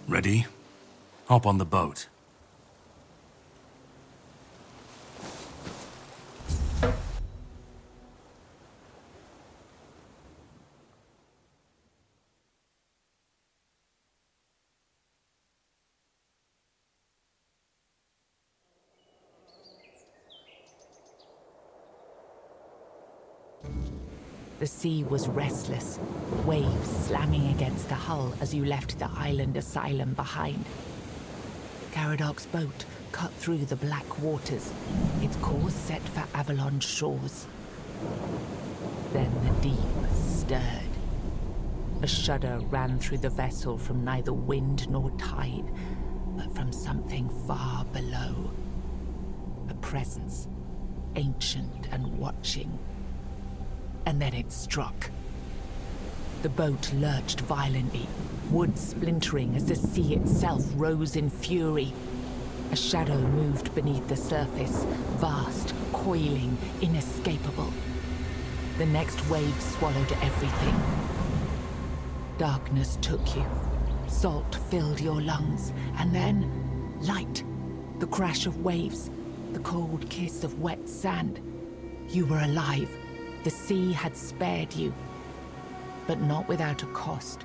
Ready? Hop on the boat. The sea was restless, waves slamming against the hull as you left the island asylum behind. Garadoc's boat cut through the black waters, its course set for Avalon's shores. Then the deep stirred. A shudder ran through the vessel from neither wind nor tide, but from something far below. A presence, ancient and watching. And then it struck. The boat lurched violently, wood splintering as the sea itself rose in fury. A shadow moved beneath the surface, vast, coiling, inescapable. The next wave swallowed everything. Darkness took you. Salt filled your lungs, and then light. The crash of waves, the cold kiss of wet sand. You were alive. The sea had spared you, but not without a cost.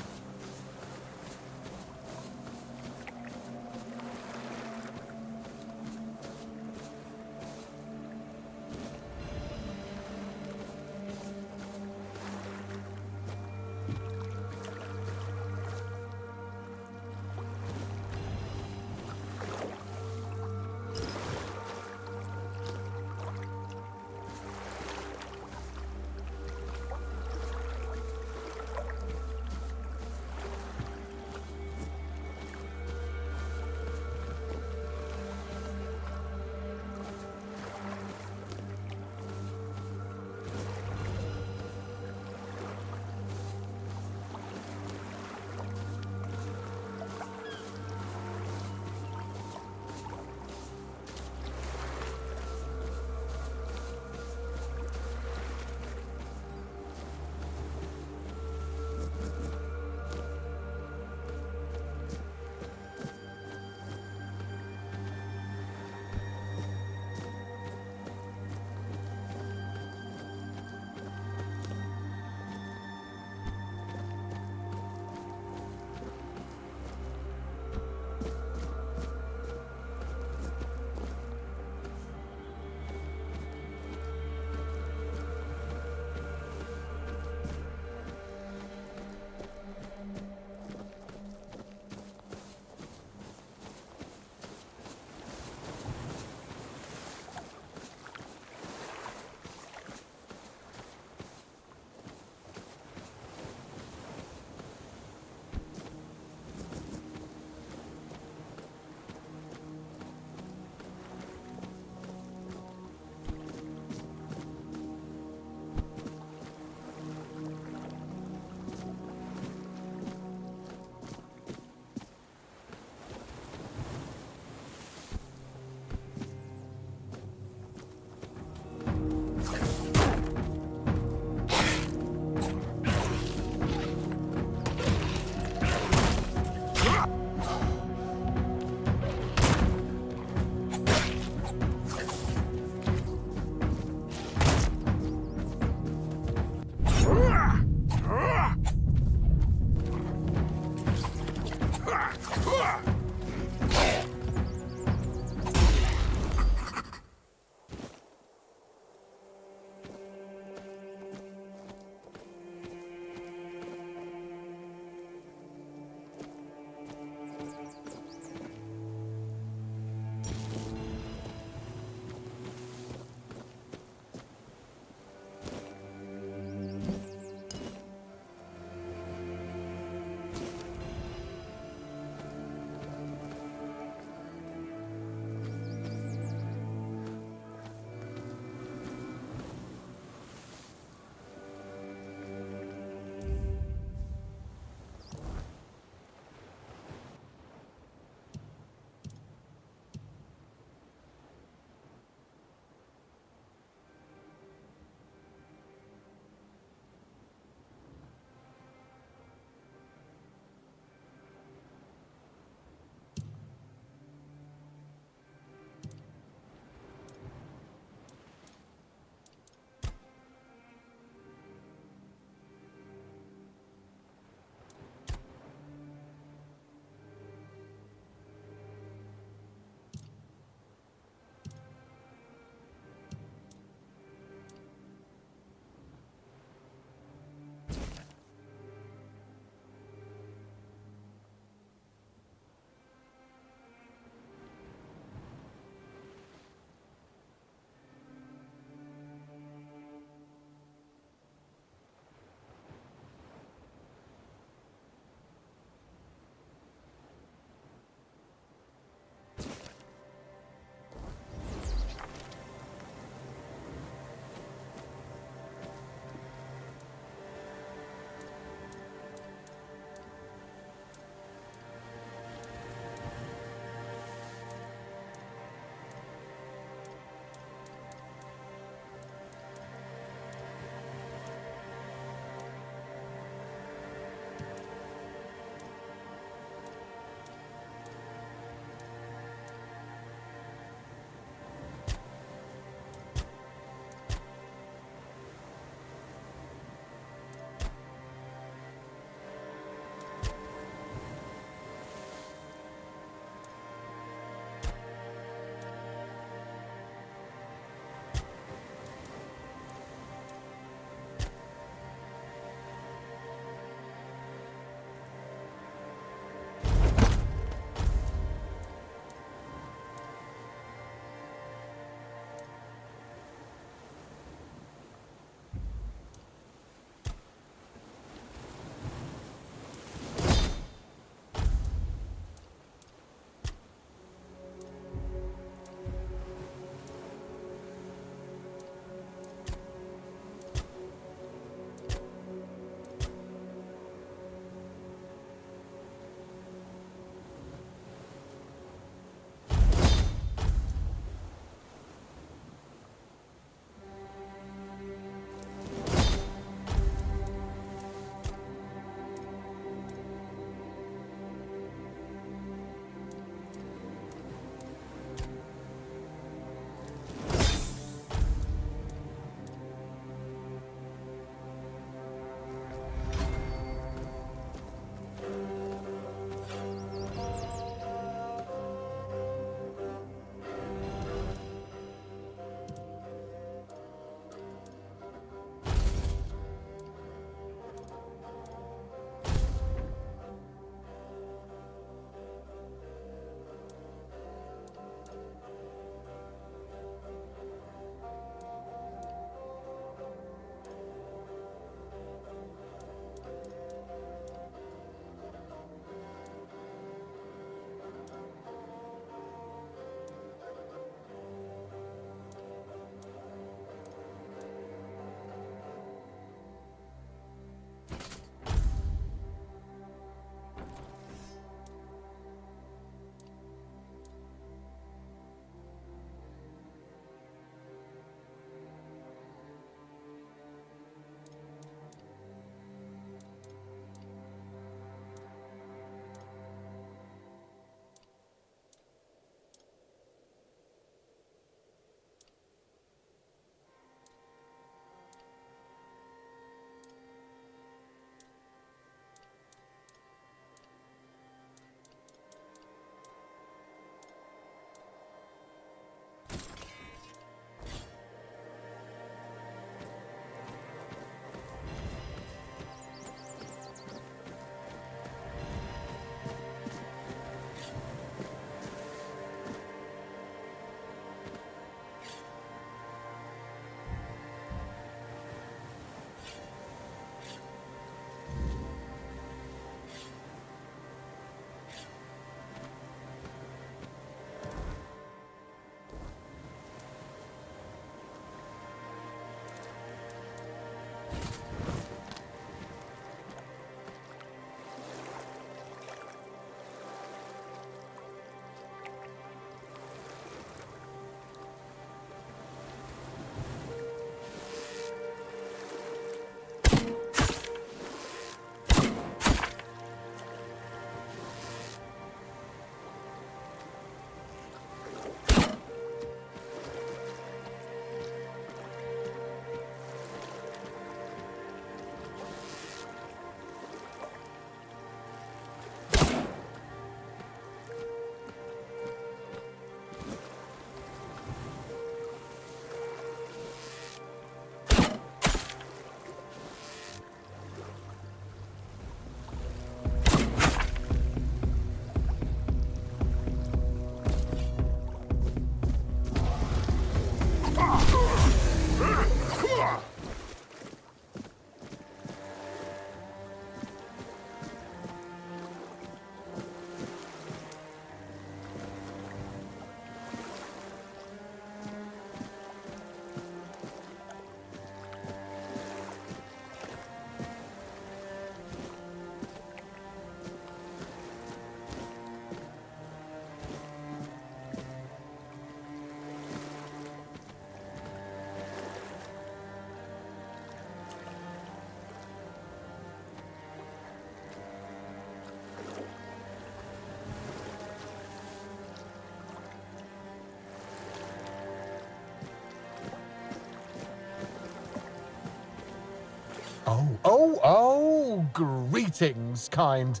Greetings, kind.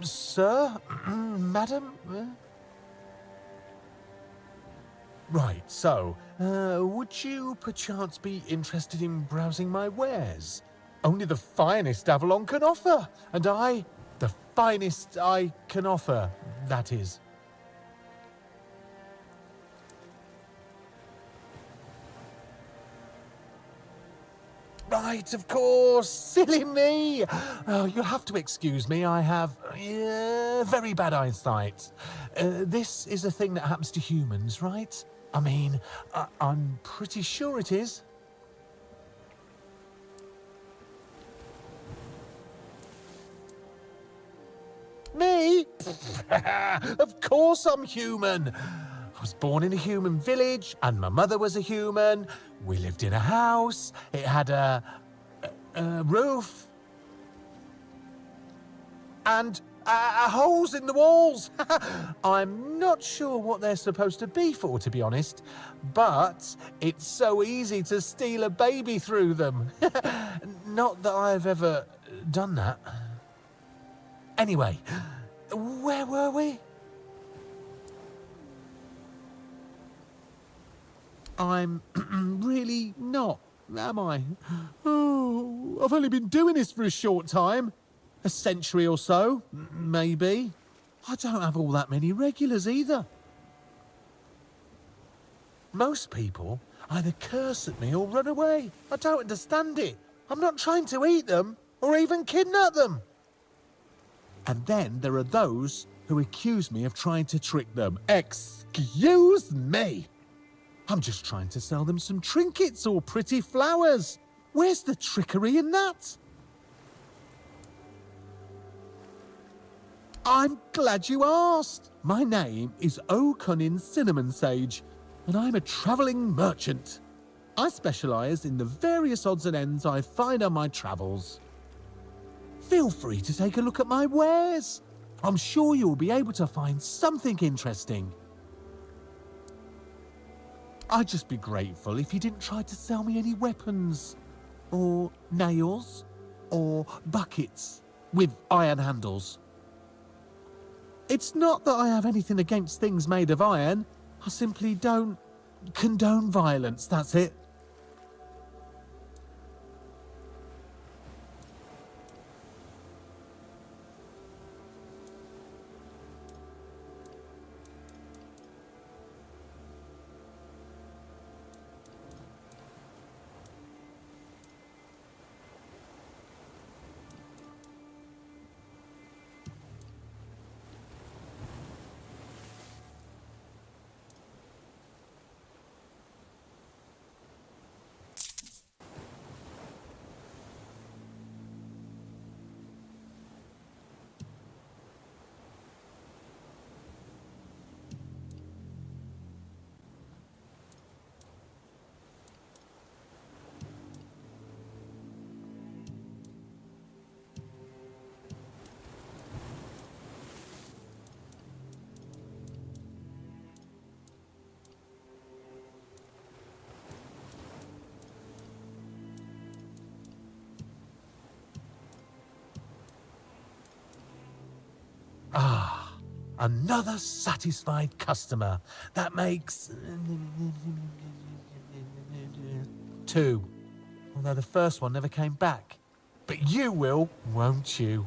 Sir? Madam? Right, so, would you perchance be interested in browsing my wares? Only the finest Avalon can offer, and the finest I can offer, that is. Right, of course, silly me. Oh, you'll have to excuse me, I have very bad eyesight. This is a thing that happens to humans, right? I mean, I'm pretty sure it is. Me? Of course I'm human. I was born in a human village, and my mother was a human. We lived in a house. It had a roof. And holes in the walls. I'm not sure what they're supposed to be for, to be honest. But it's so easy to steal a baby through them. Not that I've ever done that. Anyway, where were we? I'm really not, am I? Oh, I've only been doing this for a short time. A century or so, maybe. I don't have all that many regulars either. Most people either curse at me or run away. I don't understand it. I'm not trying to eat them or even kidnap them. And then there are those who accuse me of trying to trick them. Excuse me! I'm just trying to sell them some trinkets or pretty flowers. Where's the trickery in that? I'm glad you asked. My name is O'Cunnin Cinnamon Sage, and I'm a travelling merchant. I specialise in the various odds and ends I find on my travels. Feel free to take a look at my wares. I'm sure you'll be able to find something interesting. I'd just be grateful if you didn't try to sell me any weapons, or nails, or buckets with iron handles. It's not that I have anything against things made of iron. I simply don't condone violence, that's it. Another satisfied customer. That makes 2. Although the first one never came back. But you will, won't you?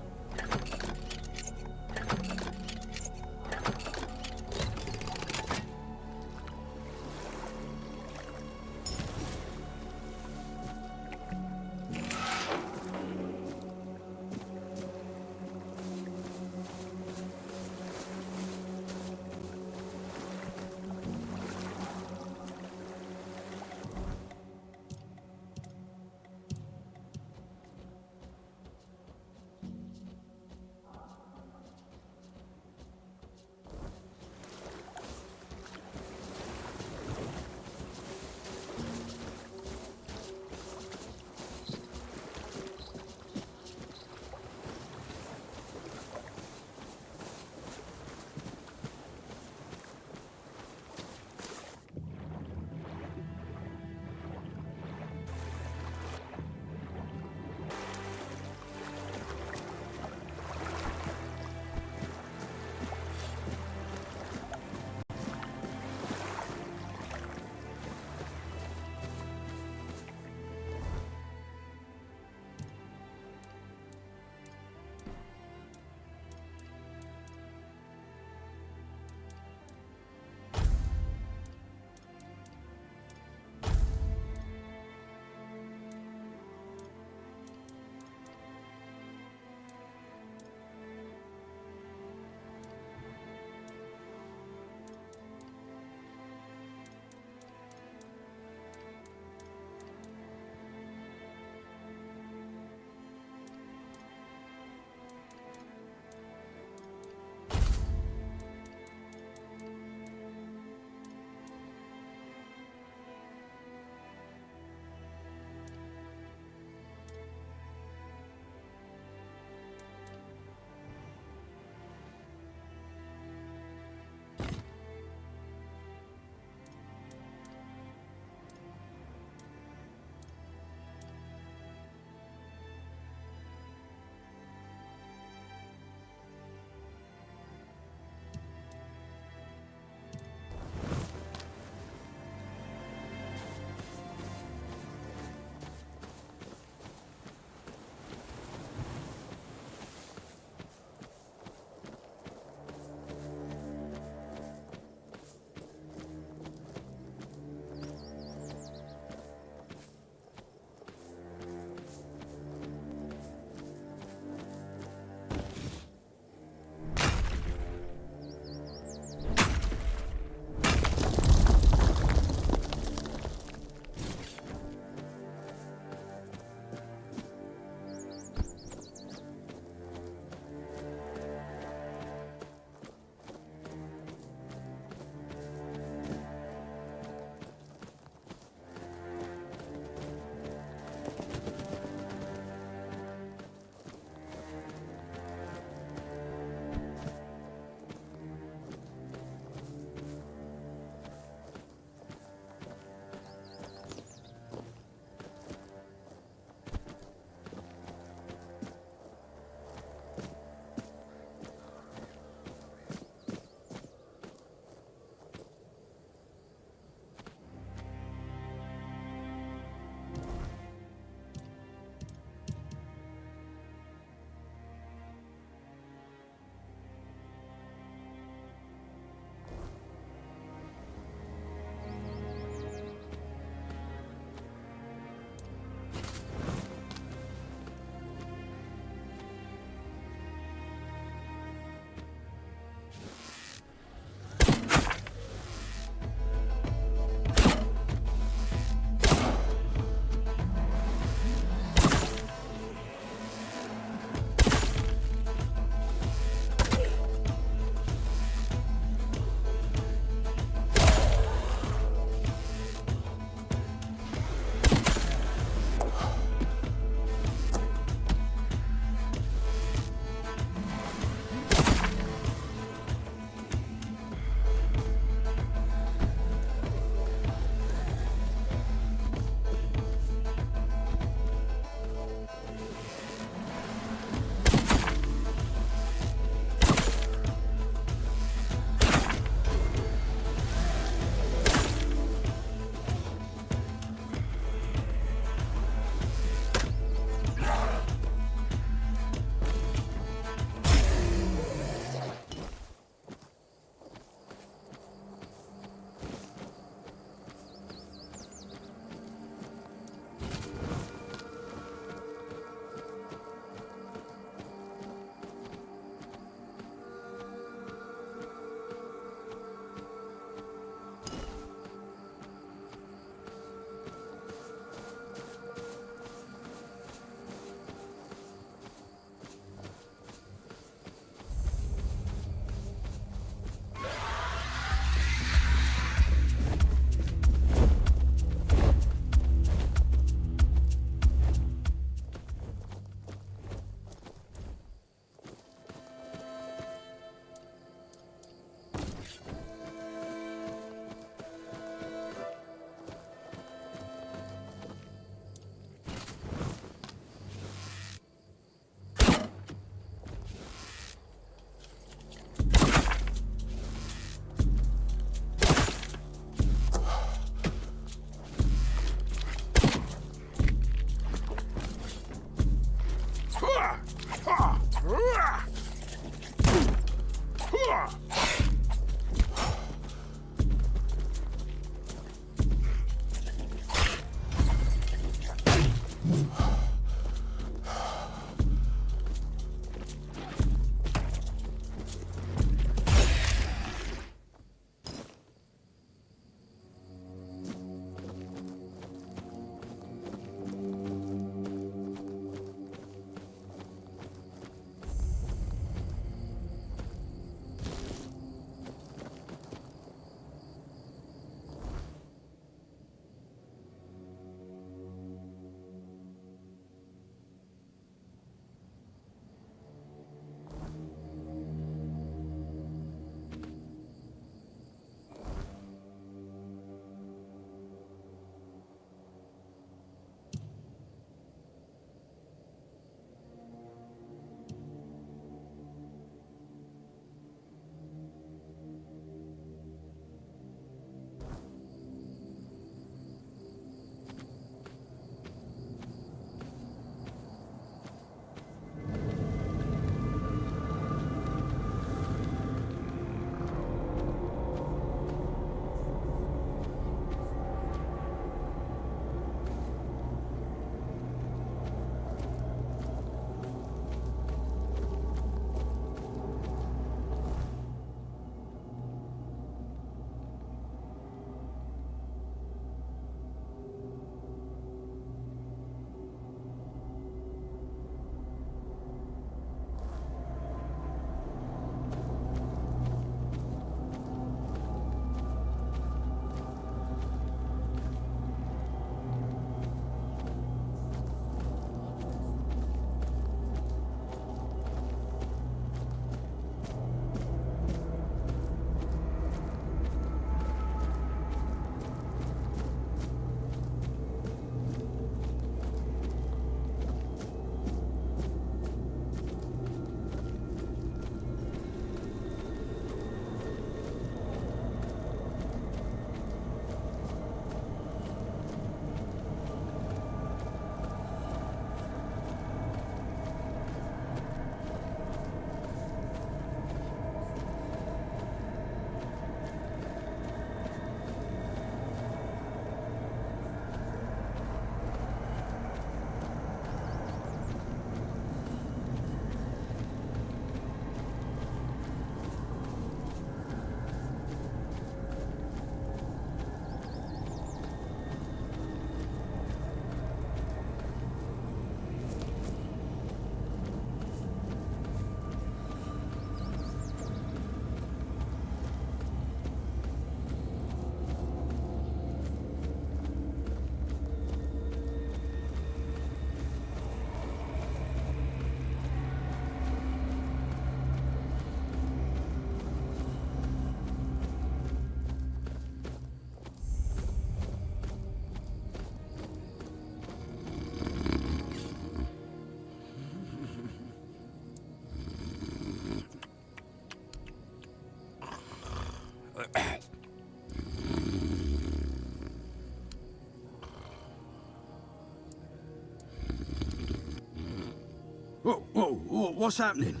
What's happening?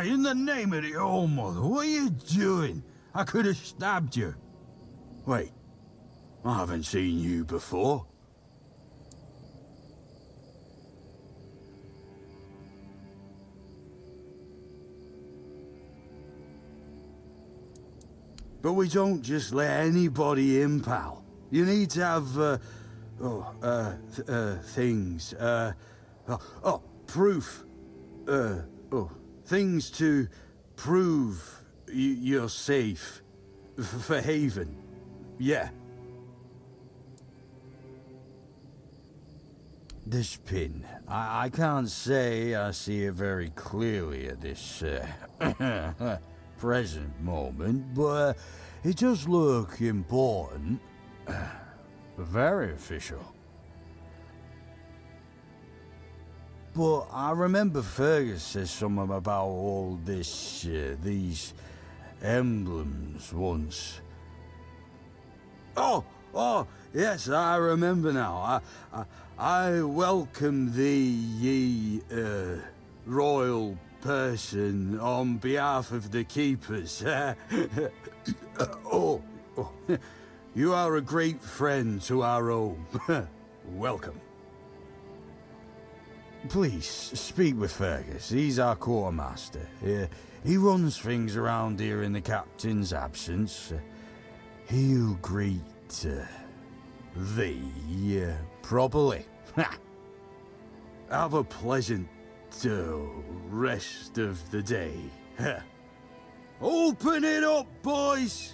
In the name of the All Mother, what are you doing? I could have stabbed you. Wait, I haven't seen you before. But we don't just let anybody in, pal. You need to have, things, proof. Things to prove you're safe. For Haven. Yeah. This pin. I can't say I see it very clearly at this, present moment, but it does look important. Very official. But I remember Fergus said something about all this, these emblems once. Oh, yes, I remember now. I welcome thee, ye, royal person, on behalf of the keepers. You are a great friend to our home. Welcome. Please, speak with Fergus. He's our quartermaster. He runs things around here in the captain's absence. He'll greet thee properly. Have a pleasant rest of the day. Open it up, boys!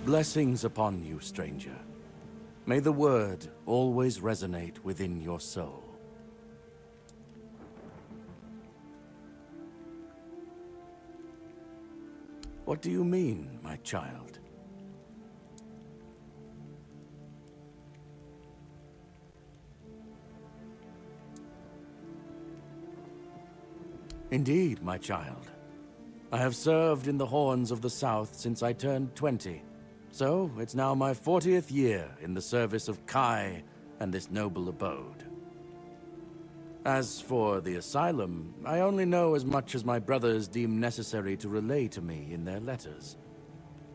Blessings upon you, stranger. May the word always resonate within your soul. What do you mean, my child? Indeed, my child. I have served in the Horns of the South since I turned 20. So, it's now my 40th year in the service of Kai and this noble abode. As for the asylum, I only know as much as my brothers deem necessary to relay to me in their letters.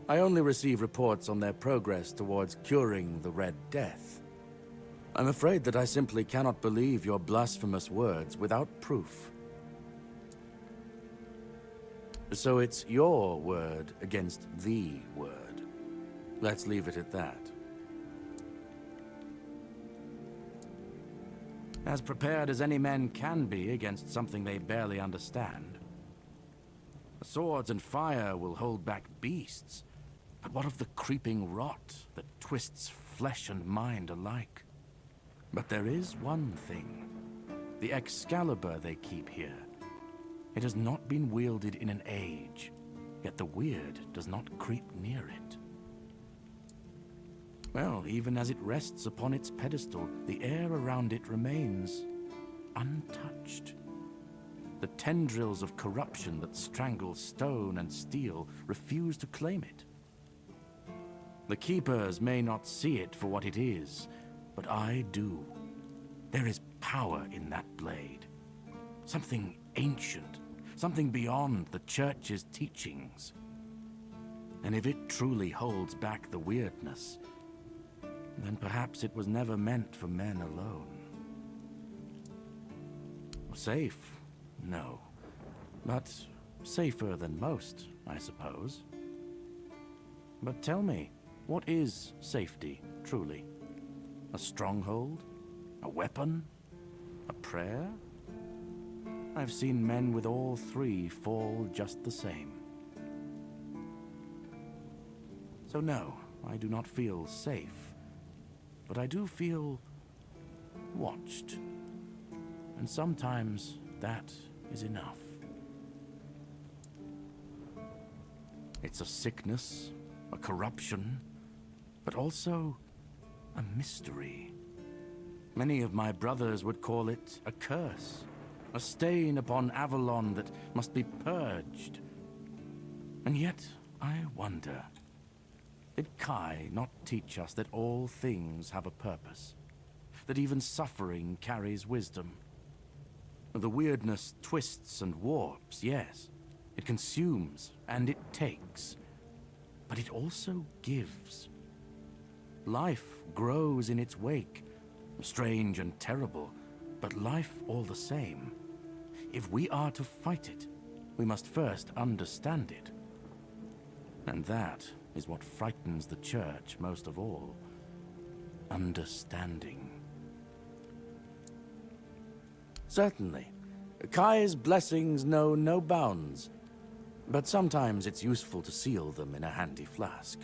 I only receive reports on their progress towards curing the Red Death. I'm afraid that I simply cannot believe your blasphemous words without proof. So it's your word against the word. Let's leave it at that. As prepared as any men can be against something they barely understand. Swords and fire will hold back beasts, but what of the creeping rot that twists flesh and mind alike? But there is one thing. The Excalibur they keep here. It has not been wielded in an age, yet the weird does not creep near it. Well, even as it rests upon its pedestal, the air around it remains untouched. The tendrils of corruption that strangle stone and steel refuse to claim it. The Keepers may not see it for what it is, but I do. There is power in that blade. Something ancient, something beyond the Church's teachings. And if it truly holds back the weirdness, then perhaps it was never meant for men alone. Safe? No. But safer than most, I suppose. But tell me, what is safety, truly? A stronghold? A weapon? A prayer? I've seen men with all three fall just the same. So no, I do not feel safe. But I do feel watched. And sometimes that is enough. It's a sickness, a corruption, but also a mystery. Many of my brothers would call it a curse, a stain upon Avalon that must be purged. And yet, I wonder, did Kai not teach us that all things have a purpose? That even suffering carries wisdom? The weirdness twists and warps, yes. It consumes and it takes. But it also gives. Life grows in its wake, strange and terrible, but life all the same. If we are to fight it, we must first understand it. And that is what frightens the Church most of all. Understanding. Certainly, Kai's blessings know no bounds, but sometimes it's useful to seal them in a handy flask.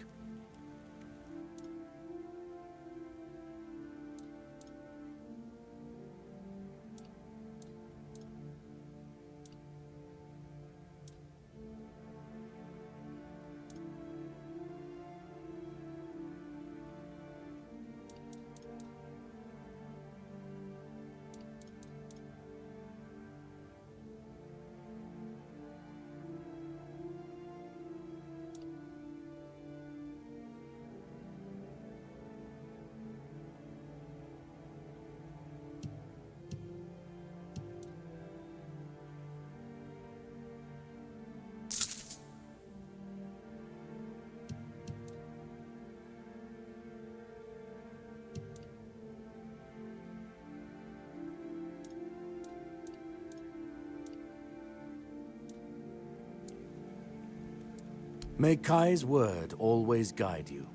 May Kai's word always guide you.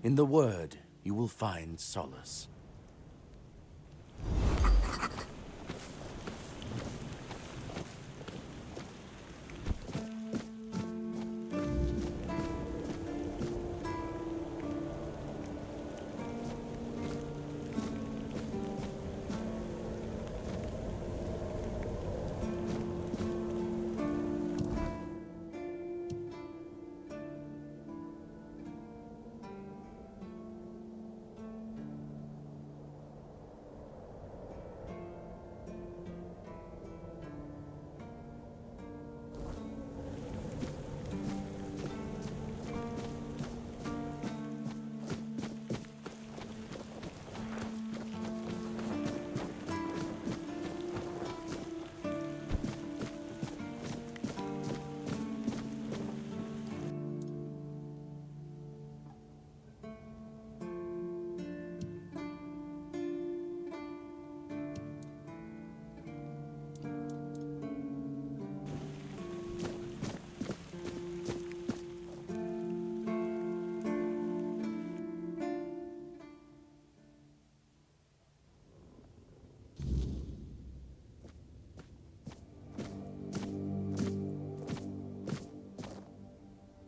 In the word, you will find solace.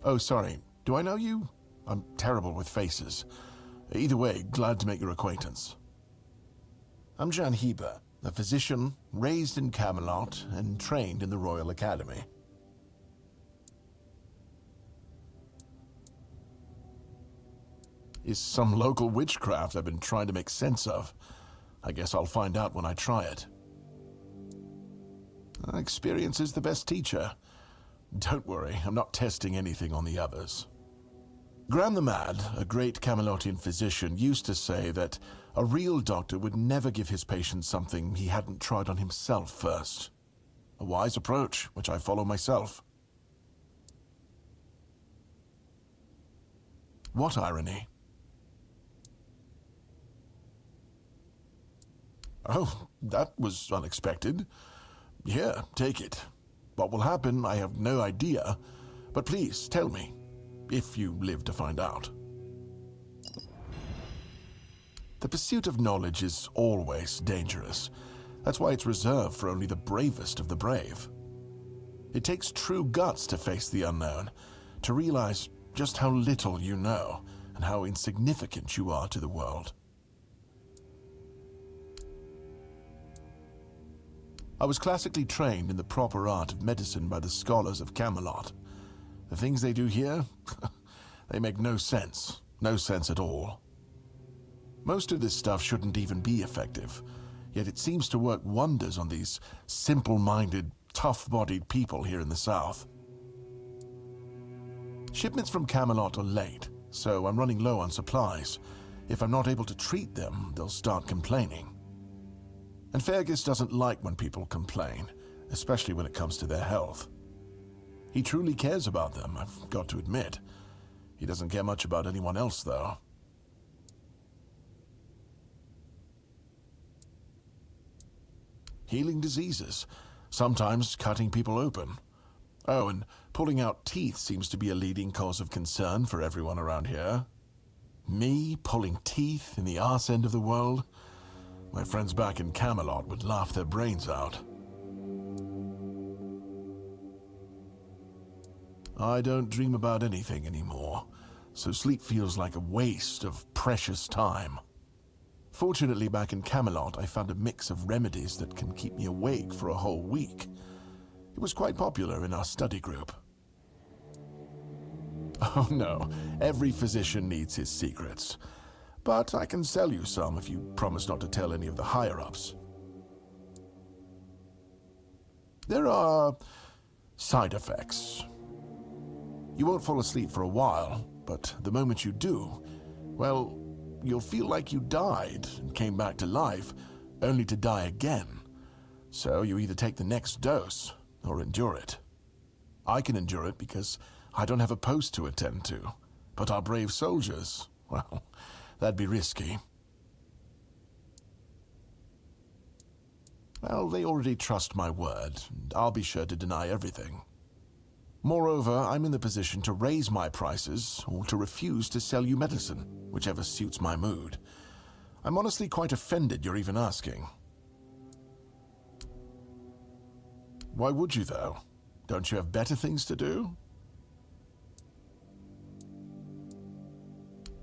Oh, sorry. Do I know you? I'm terrible with faces. Either way, glad to make your acquaintance. I'm Jan Heber, a physician raised in Camelot and trained in the Royal Academy. Is some local witchcraft I've been trying to make sense of. I guess I'll find out when I try it. Experience is the best teacher. Don't worry, I'm not testing anything on the others. Graham the Mad, a great Camelotian physician, used to say that a real doctor would never give his patient something he hadn't tried on himself first. A wise approach, which I follow myself. What irony? Oh, that was unexpected. Here, take it. What will happen, I have no idea, but please tell me, if you live to find out. The pursuit of knowledge is always dangerous. That's why it's reserved for only the bravest of the brave. It takes true guts to face the unknown, to realize just how little you know and how insignificant you are to the world. I was classically trained in the proper art of medicine by the scholars of Camelot. The things they do here, they make no sense at all. Most of this stuff shouldn't even be effective, yet it seems to work wonders on these simple-minded, tough-bodied people here in the south. Shipments from Camelot are late, so I'm running low on supplies. If I'm not able to treat them, they'll start complaining. And Fergus doesn't like when people complain, especially when it comes to their health. He truly cares about them, I've got to admit. He doesn't care much about anyone else, though. Healing diseases, sometimes cutting people open. Oh, and pulling out teeth seems to be a leading cause of concern for everyone around here. Me pulling teeth in the arse end of the world? My friends back in Camelot would laugh their brains out. I don't dream about anything anymore, so sleep feels like a waste of precious time. Fortunately, back in Camelot, I found a mix of remedies that can keep me awake for a whole week. It was quite popular in our study group. Oh no, every physician needs his secrets. But I can sell you some if you promise not to tell any of the higher-ups. There are side effects. You won't fall asleep for a while, but the moment you do, well, you'll feel like you died and came back to life, only to die again. So you either take the next dose or endure it. I can endure it because I don't have a post to attend to, but our brave soldiers, well, that'd be risky. Well, they already trust my word, and I'll be sure to deny everything. Moreover, I'm in the position to raise my prices or to refuse to sell you medicine, whichever suits my mood. I'm honestly quite offended you're even asking. Why would you, though? Don't you have better things to do?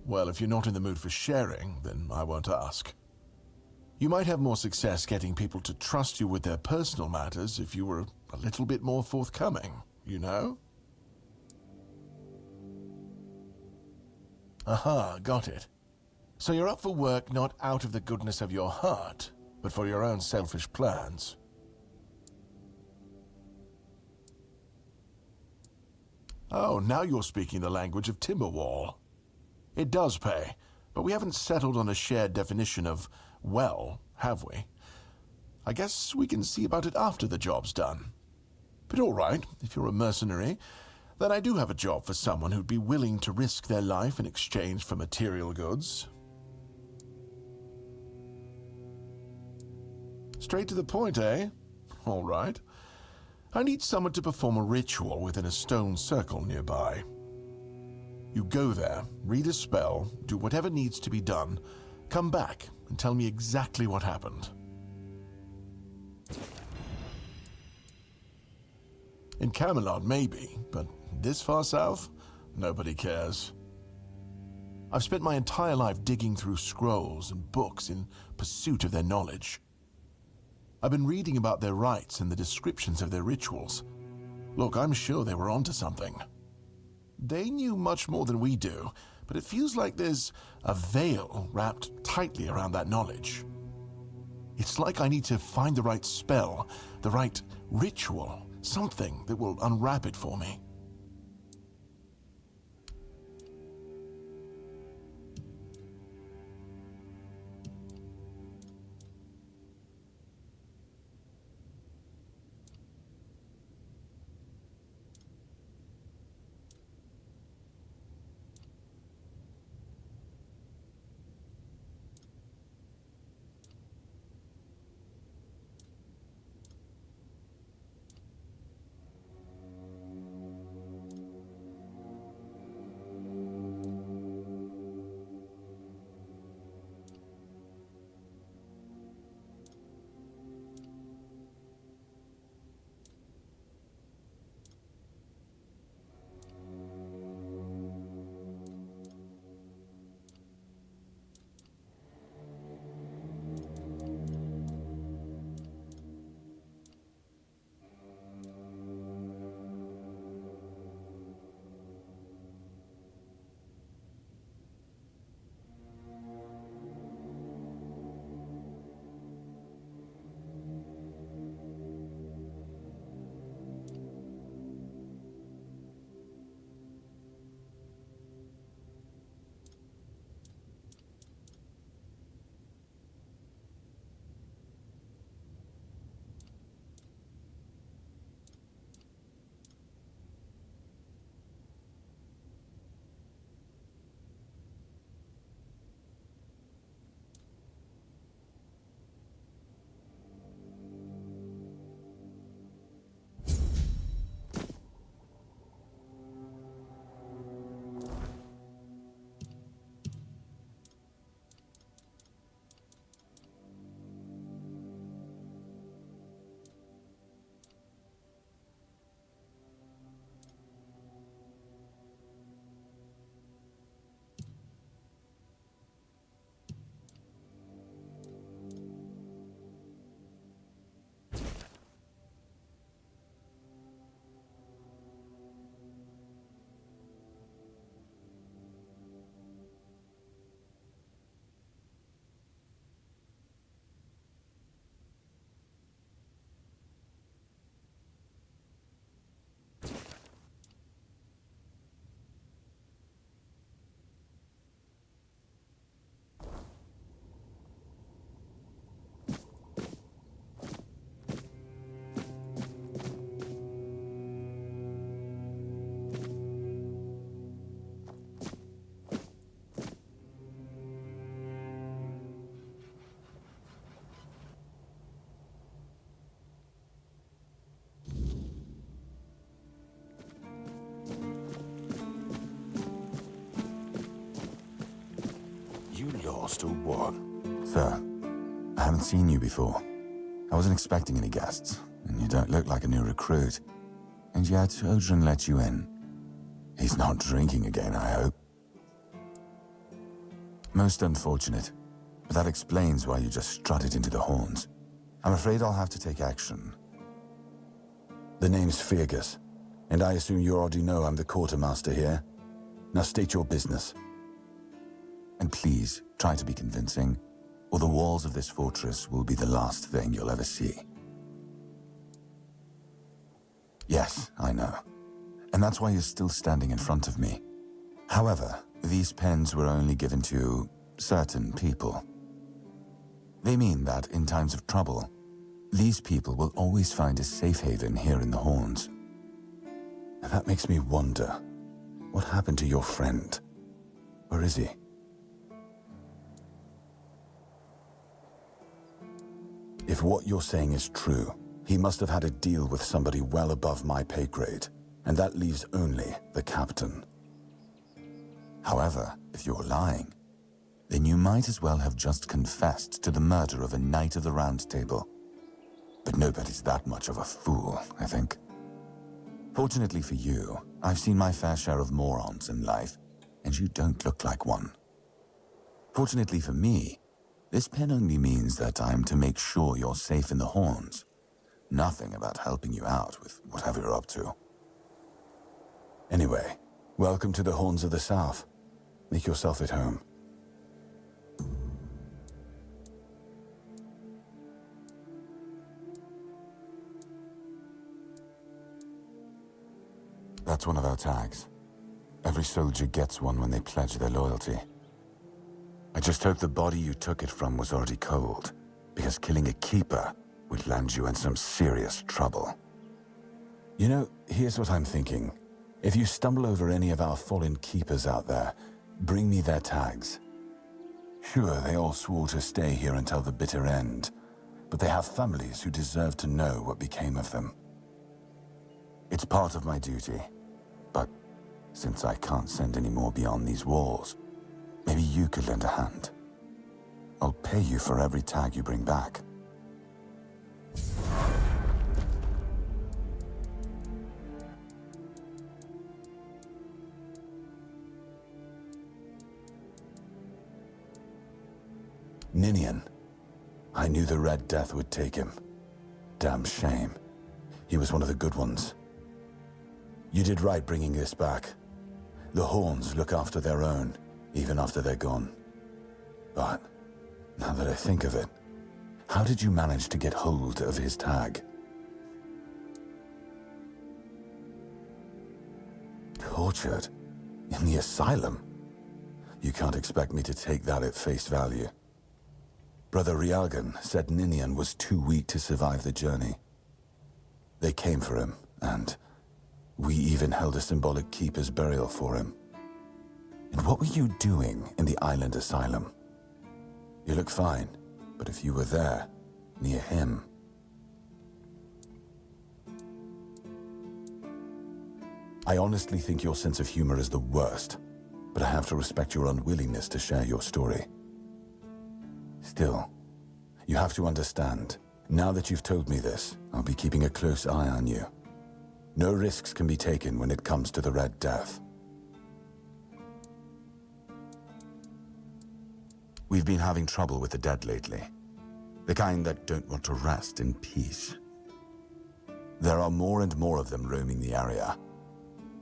Well, if you're not in the mood for sharing, then I won't ask. You might have more success getting people to trust you with their personal matters if you were a little bit more forthcoming, you know? Aha, got it. So you're up for work not out of the goodness of your heart, but for your own selfish plans. Oh, now you're speaking the language of Timberwall. It does pay, but we haven't settled on a shared definition of well, have we? I guess we can see about it after the job's done. But all right, if you're a mercenary, then I do have a job for someone who'd be willing to risk their life in exchange for material goods. Straight to the point, eh? All right. I need someone to perform a ritual within a stone circle nearby. You go there, read a spell, do whatever needs to be done, come back and tell me exactly what happened. In Camelot, maybe, but this far south? Nobody cares. I've spent my entire life digging through scrolls and books in pursuit of their knowledge. I've been reading about their rites and the descriptions of their rituals. Look, I'm sure they were onto something. They knew much more than we do, but it feels like there's a veil wrapped tightly around that knowledge. It's like I need to find the right spell, the right ritual, something that will unwrap it for me. Lost or what? Sir, I haven't seen you before. I wasn't expecting any guests, and you don't look like a new recruit. And yet, Odrin let you in. He's not drinking again, I hope. Most unfortunate, but that explains why you just strutted into the horns. I'm afraid I'll have to take action. The name's Fergus, and I assume you already know I'm the quartermaster here. Now state your business. And please, try to be convincing, or the walls of this fortress will be the last thing you'll ever see. Yes, I know. And that's why you're still standing in front of me. However, these pens were only given to certain people. They mean that in times of trouble, these people will always find a safe haven here in the Horns. And that makes me wonder, what happened to your friend? Where is he? If what you're saying is true, he must have had a deal with somebody well above my pay grade, and that leaves only the captain. However, if you're lying, then you might as well have just confessed to the murder of a Knight of the Round Table. But nobody's that much of a fool, I think. Fortunately for you, I've seen my fair share of morons in life, and you don't look like one. Fortunately for me, this pen only means that I'm to make sure you're safe in the horns. Nothing about helping you out with whatever you're up to. Anyway, welcome to the Horns of the South. Make yourself at home. That's one of our tags. Every soldier gets one when they pledge their loyalty. I just hope the body you took it from was already cold, because killing a keeper would land you in some serious trouble. You know, here's what I'm thinking. If you stumble over any of our fallen keepers out there, bring me their tags. Sure, they all swore to stay here until the bitter end, but they have families who deserve to know what became of them. It's part of my duty, but since I can't send any more beyond these walls, maybe you could lend a hand. I'll pay you for every tag you bring back. Ninian. I knew the Red Death would take him. Damn shame. He was one of the good ones. You did right bringing this back. The Horns look after their own, even after they're gone. But, now that I think of it, how did you manage to get hold of his tag? Tortured? In the asylum? You can't expect me to take that at face value. Brother Riagan said Ninian was too weak to survive the journey. They came for him, and we even held a symbolic keeper's burial for him. And what were you doing in the island asylum? You look fine, but if you were there, near him... I honestly think your sense of humor is the worst, but I have to respect your unwillingness to share your story. Still, you have to understand, now that you've told me this, I'll be keeping a close eye on you. No risks can be taken when it comes to the Red Death. We've been having trouble with the dead lately. The kind that don't want to rest in peace. There are more and more of them roaming the area.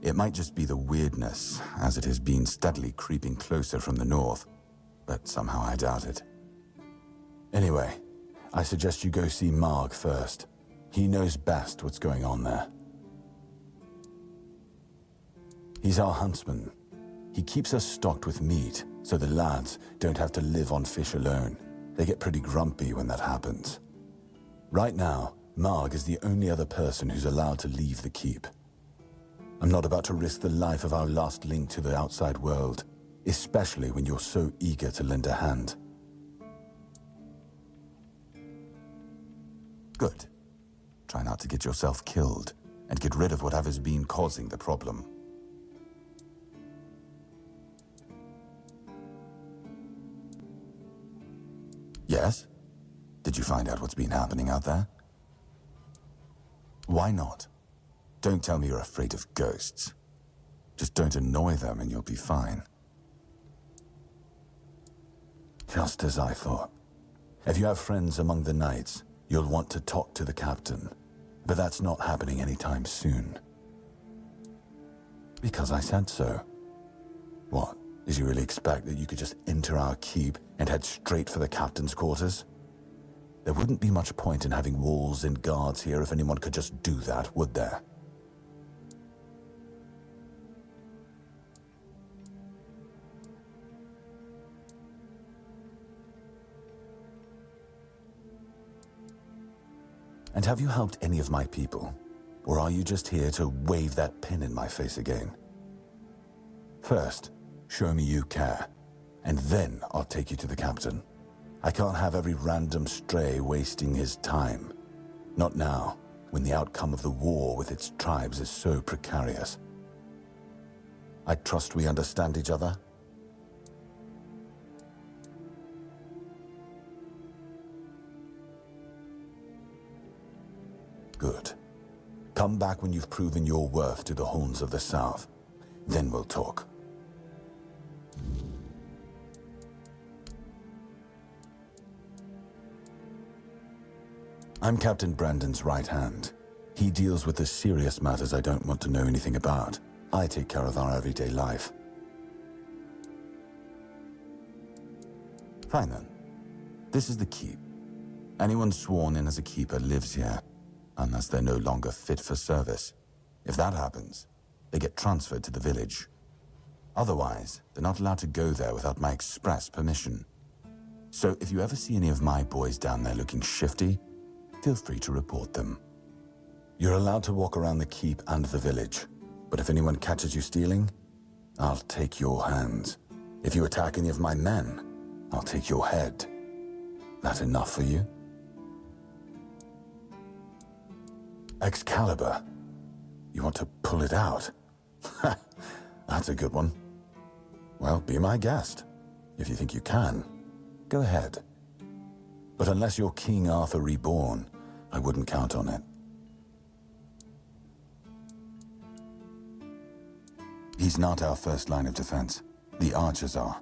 It might just be the weirdness, as it has been steadily creeping closer from the north, but somehow I doubt it. Anyway, I suggest you go see Marg first. He knows best what's going on there. He's our huntsman. He keeps us stocked with meat, so the lads don't have to live on fish alone. They get pretty grumpy when that happens. Right now, Marg is the only other person who's allowed to leave the keep. I'm not about to risk the life of our last link to the outside world, especially when you're so eager to lend a hand. Good. Try not to get yourself killed, and get rid of whatever's been causing the problem. Yes? Did you find out what's been happening out there? Why not? Don't tell me you're afraid of ghosts. Just don't annoy them and you'll be fine. Just as I thought. If you have friends among the knights, you'll want to talk to the captain. But that's not happening anytime soon. Because I said so. What? Did you really expect that you could just enter our keep and head straight for the captain's quarters? There wouldn't be much point in having walls and guards here if anyone could just do that, would there? And have you helped any of my people? Or are you just here to wave that pen in my face again? First, show me you care, and then I'll take you to the captain. I can't have every random stray wasting his time. Not now, when the outcome of the war with its tribes is so precarious. I trust we understand each other? Good. Come back when you've proven your worth to the Horns of the South. Then we'll talk. I'm Captain Brandon's right hand. He deals with the serious matters I don't want to know anything about. I take care of our everyday life. Fine then. This is the keep. Anyone sworn in as a keeper lives here, unless they're no longer fit for service. If that happens, they get transferred to the village. Otherwise, they're not allowed to go there without my express permission. So if you ever see any of my boys down there looking shifty, feel free to report them. You're allowed to walk around the keep and the village, but if anyone catches you stealing, I'll take your hands. If you attack any of my men, I'll take your head. That enough for you? Excalibur. You want to pull it out? That's a good one. Well, be my guest. If you think you can, go ahead. But unless you're King Arthur reborn, I wouldn't count on it. He's not our first line of defense. The archers are.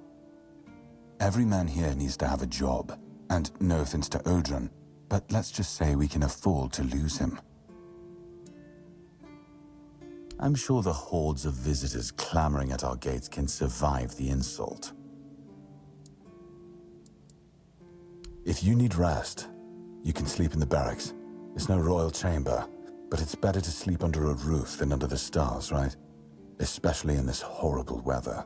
Every man here needs to have a job. And no offense to Odrin, but let's just say we can afford to lose him. I'm sure the hordes of visitors clamoring at our gates can survive the insult. If you need rest, you can sleep in the barracks. It's no royal chamber, but it's better to sleep under a roof than under the stars, right? Especially in this horrible weather.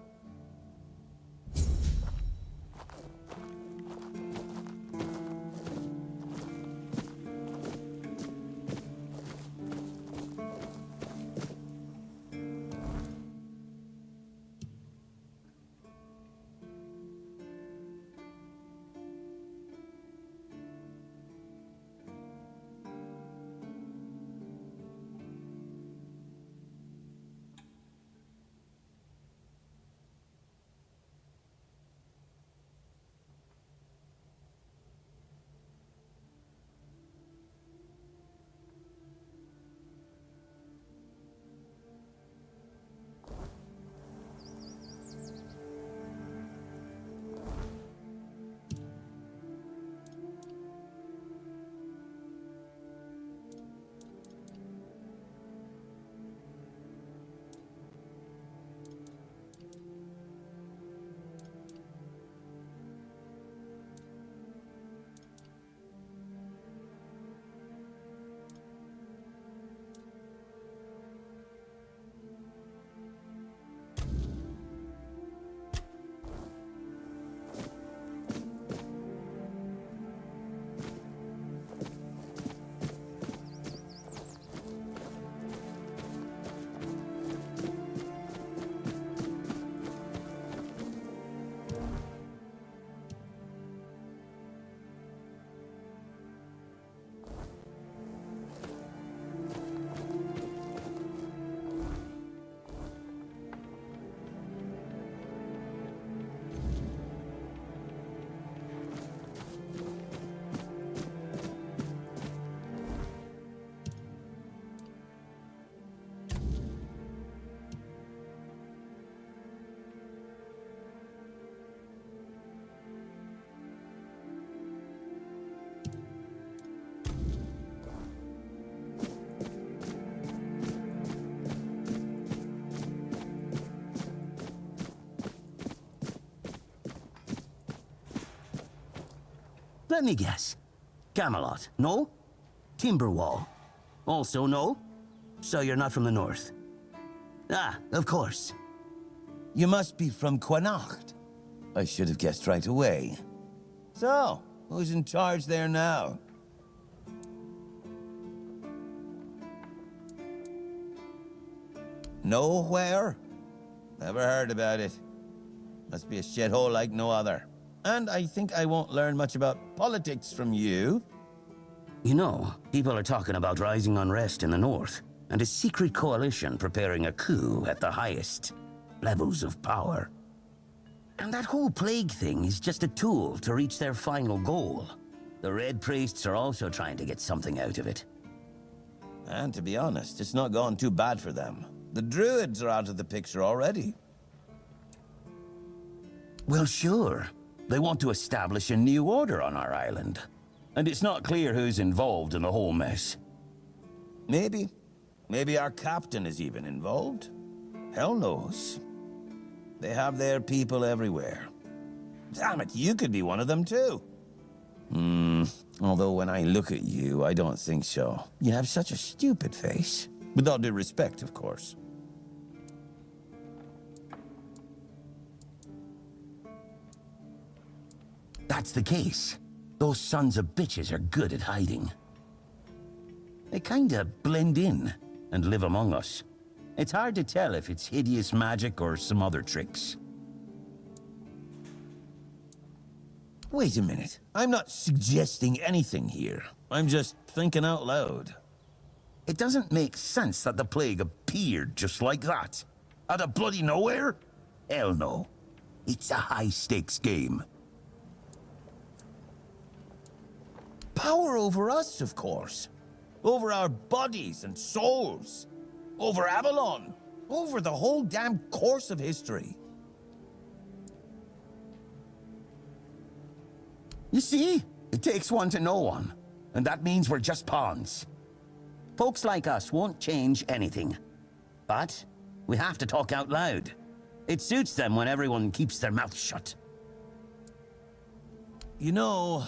Let me guess. Camelot, no? Timberwall, also no? So you're not from the north? Ah, of course. You must be from Connacht. I should have guessed right away. So, who's in charge there now? Nowhere? Never heard about it. Must be a shithole like no other. And I think I won't learn much about politics from you. You know, people are talking about rising unrest in the north, and a secret coalition preparing a coup at the highest levels of power. And that whole plague thing is just a tool to reach their final goal. The Red Priests are also trying to get something out of it. And to be honest, it's not gone too bad for them. The druids are out of the picture already. Well, sure. They want to establish a new order on our island. And it's not clear who's involved in the whole mess. Maybe. Maybe our captain is even involved. Hell knows. They have their people everywhere. Damn it, you could be one of them too. Although when I look at you, I don't think so. You have such a stupid face. With all due respect, of course. That's the case. Those sons of bitches are good at hiding. They kinda blend in and live among us. It's hard to tell if it's hideous magic or some other tricks. Wait a minute. I'm not suggesting anything here. I'm just thinking out loud. It doesn't make sense that the plague appeared just like that. Out of bloody nowhere? Hell no. It's a high-stakes game. Power over us, of course. Over our bodies and souls. Over Avalon. Over the whole damn course of history. You see? It takes one to know one. And that means we're just pawns. Folks like us won't change anything. But we have to talk out loud. It suits them when everyone keeps their mouth shut. You know,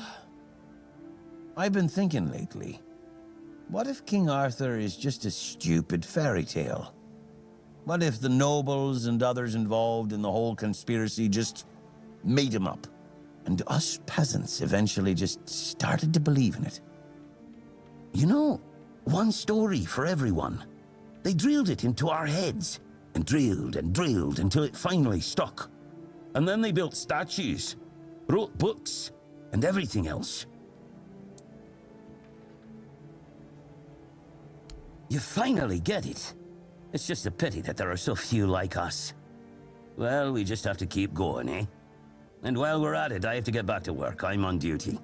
I've been thinking lately. What if King Arthur is just a stupid fairy tale? What if the nobles and others involved in the whole conspiracy just made him up? And us peasants eventually just started to believe in it. You know, one story for everyone. They drilled it into our heads, and drilled until it finally stuck. And then they built statues, wrote books, and everything else. You finally get it. It's just a pity that there are so few like us. Well, we just have to keep going, eh? And while we're at it, I have to get back to work. I'm on duty.